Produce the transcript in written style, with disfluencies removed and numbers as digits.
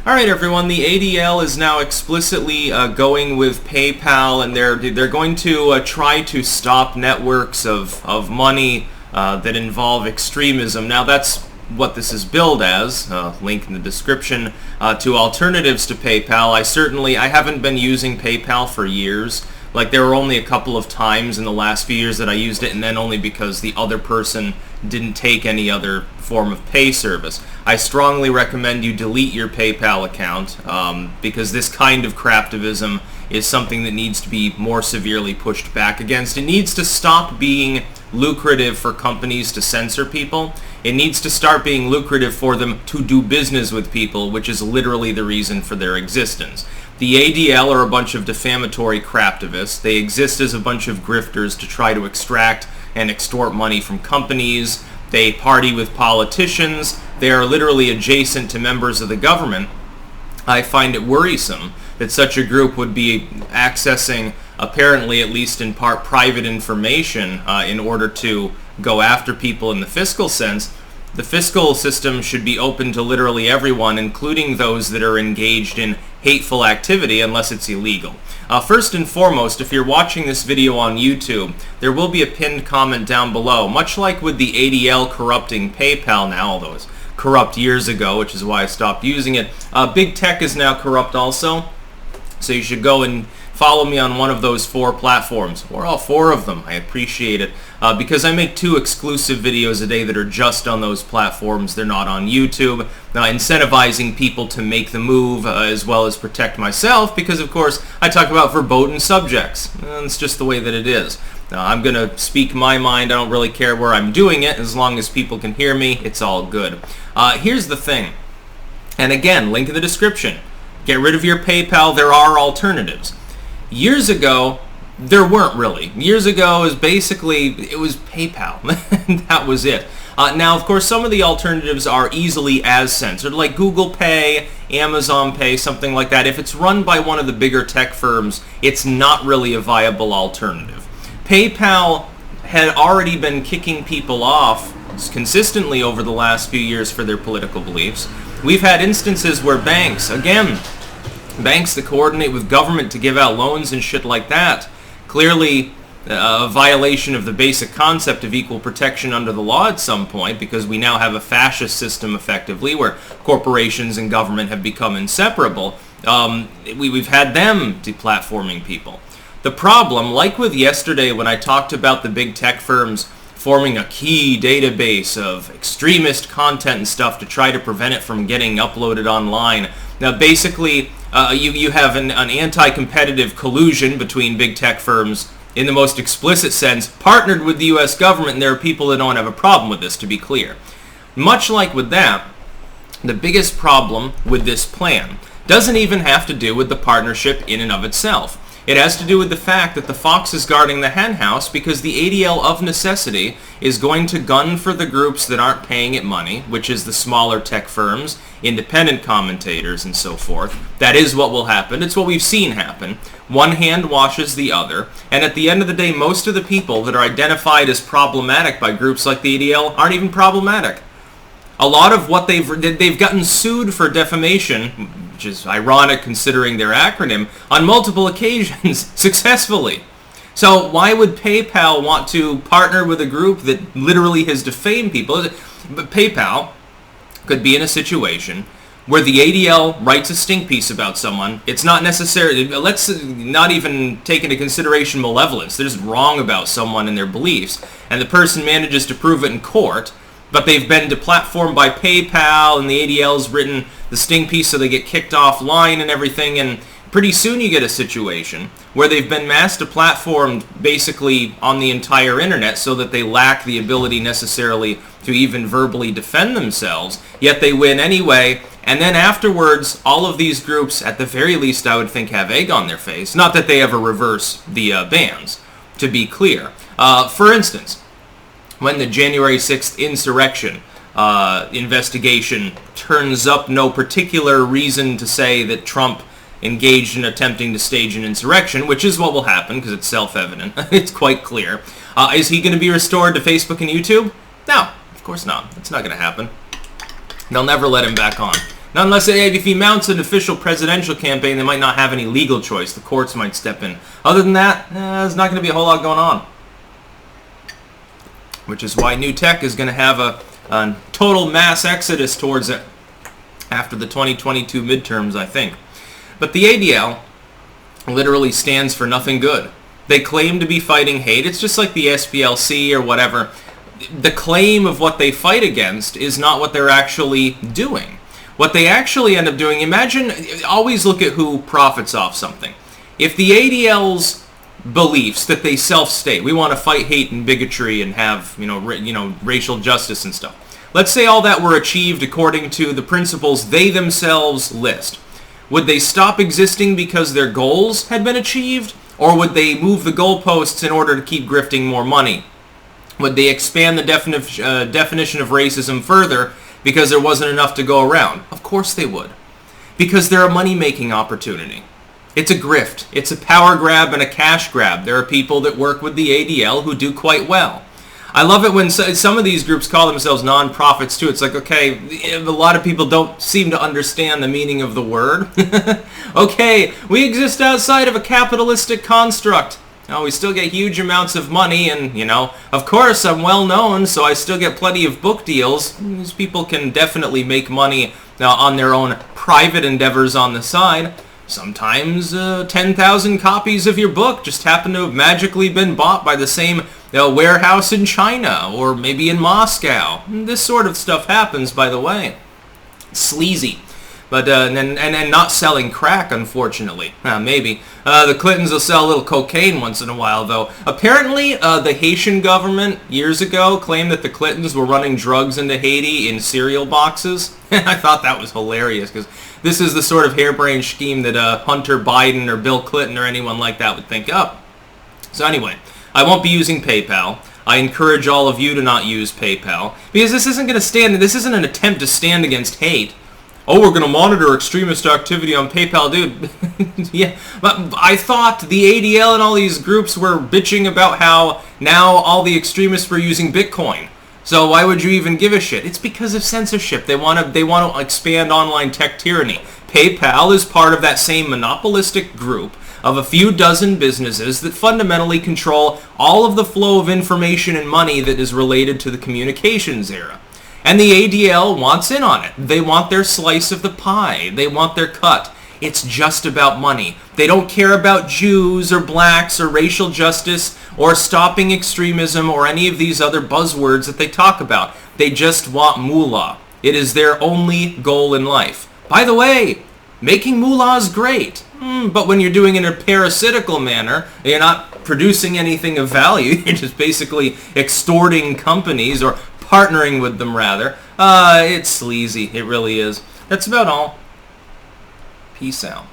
Alright everyone, the ADL is now explicitly going with PayPal, and they're going to try to stop networks of money that involve extremism. Now that's what this is billed as, link in the description, to alternatives to PayPal. I haven't been using PayPal for years. Like, there were only a couple of times in the last few years that I used it, and then only because the other person didn't take any other form of pay service. I strongly recommend you delete your PayPal account, because this kind of craptivism is something that needs to be more severely pushed back against. It needs to stop being lucrative for companies to censor people. It needs to start being lucrative for them to do business with people, which is literally the reason for their existence. The ADL are a bunch of defamatory craptivists. They exist as a bunch of grifters to try to extract and extort money from companies. They party with politicians. They are literally adjacent to members of the government. I find it worrisome that such a group would be accessing, apparently at least in part, private information in order to go after people in the fiscal sense. The fiscal system should be open to literally everyone, including those that are engaged in hateful activity, unless it's illegal. First and foremost, if you're watching this video on YouTube, there will be a pinned comment down below. Much like with the ADL corrupting PayPal now, although it was corrupt years ago, which is why I stopped using it, Big Tech is now corrupt also. So you should go and follow me on one of those 4 platforms, or all 4 of them. I appreciate it, because I make 2 exclusive videos a day that are just on those platforms. They're not on YouTube, incentivizing people to make the move, as well as protect myself, because of course I talk about verboten subjects. It's just the way that it is. I'm going to speak my mind. I don't really care where I'm doing it. As long as people can hear me, it's all good. Here's the thing, and again, link in the description. Get rid of your PayPal. There are alternatives. Years ago, there weren't really. Years ago, it was PayPal. That was it. Now, of course, some of the alternatives are easily as censored, like Google Pay, Amazon Pay, something like that. If it's run by one of the bigger tech firms, it's not really a viable alternative. PayPal had already been kicking people off consistently over the last few years for their political beliefs. We've had instances where banks that coordinate with government to give out loans and shit like that, clearly a violation of the basic concept of equal protection under the law at some point, because we now have a fascist system effectively where corporations and government have become inseparable. We've had them deplatforming people. The problem, like with yesterday when I talked about the big tech firms forming a key database of extremist content and stuff to try to prevent it from getting uploaded online. Now basically, you have an anti-competitive collusion between big tech firms in the most explicit sense, partnered with the US government, and there are people that don't have a problem with this, to be clear. Much like with that, the biggest problem with this plan doesn't even have to do with the partnership in and of itself. It has to do with the fact that the fox is guarding the henhouse, because the ADL of necessity is going to gun for the groups that aren't paying it money, which is the smaller tech firms, independent commentators, and so forth. That is what will happen. It's what we've seen happen. One hand washes the other, and at the end of the day, most of the people that are identified as problematic by groups like the ADL aren't even problematic. A lot of what they've gotten sued for defamation, which is ironic considering their acronym, on multiple occasions successfully. So why would PayPal want to partner with a group that literally has defamed people? But PayPal could be in a situation where the ADL writes a stink piece about someone. It's not necessarily, let's not even take into consideration malevolence. They're just wrong about someone and their beliefs, and the person manages to prove it in court, but they've been deplatformed by PayPal, and the ADL's written the sting piece so they get kicked offline and everything, and pretty soon you get a situation where they've been mass deplatformed basically on the entire internet so that they lack the ability necessarily to even verbally defend themselves, yet they win anyway, and then afterwards all of these groups, at the very least I would think, have egg on their face. Not that they ever reverse the bans, to be clear. For instance, when the January 6th insurrection investigation turns up no particular reason to say that Trump engaged in attempting to stage an insurrection, which is what will happen because it's self-evident. It's quite clear. Is he going to be restored to Facebook and YouTube? No, of course not. That's not going to happen. They'll never let him back on. Not unless if he mounts an official presidential campaign, they might not have any legal choice. The courts might step in. Other than that, there's not going to be a whole lot going on. Which is why New Tech is going to have a total mass exodus towards it after the 2022 midterms, I think. But the ADL literally stands for nothing good. They claim to be fighting hate. It's just like the SPLC or whatever. The claim of what they fight against is not what they're actually doing. What they actually end up doing, imagine, always look at who profits off something. If the ADL's beliefs that they self-state, we want to fight hate and bigotry and have, racial justice and stuff. Let's say all that were achieved according to the principles they themselves list. Would they stop existing because their goals had been achieved? Or would they move the goalposts in order to keep grifting more money? Would they expand the definition of racism further because there wasn't enough to go around? Of course they would. Because they're a money-making opportunity. It's a grift. It's a power grab and a cash grab. There are people that work with the ADL who do quite well. I love it when some of these groups call themselves non-profits too. It's like, okay, a lot of people don't seem to understand the meaning of the word. Okay, we exist outside of a capitalistic construct. Oh, we still get huge amounts of money and, of course I'm well known, so I still get plenty of book deals. These people can definitely make money on their own private endeavors on the side. Sometimes 10,000 copies of your book just happen to have magically been bought by the same warehouse in China or maybe in Moscow. This sort of stuff happens, by the way. Sleazy. But and not selling crack, unfortunately. Maybe. The Clintons will sell a little cocaine once in a while, though. Apparently, the Haitian government years ago claimed that the Clintons were running drugs into Haiti in cereal boxes. I thought that was hilarious, because this is the sort of harebrained scheme that Hunter Biden or Bill Clinton or anyone like that would think up. So anyway, I won't be using PayPal. I encourage all of you to not use PayPal, because this isn't going to stand. This isn't an attempt to stand against hate. Oh, we're going to monitor extremist activity on PayPal, dude. Yeah, but I thought the ADL and all these groups were bitching about how now all the extremists were using Bitcoin. So why would you even give a shit? It's because of censorship. They want to expand online tech tyranny. PayPal is part of that same monopolistic group of a few dozen businesses that fundamentally control all of the flow of information and money that is related to the communications era. And the ADL wants in on it. They want their slice of the pie. They want their cut. It's just about money. They don't care about Jews or blacks or racial justice or stopping extremism or any of these other buzzwords that they talk about. They just want moolah. It is their only goal in life. By the way, making moolah is great. But when you're doing it in a parasitical manner, you're not producing anything of value. You're just basically extorting companies or partnering with them, rather. It's sleazy. It really is. That's about all. Peace out.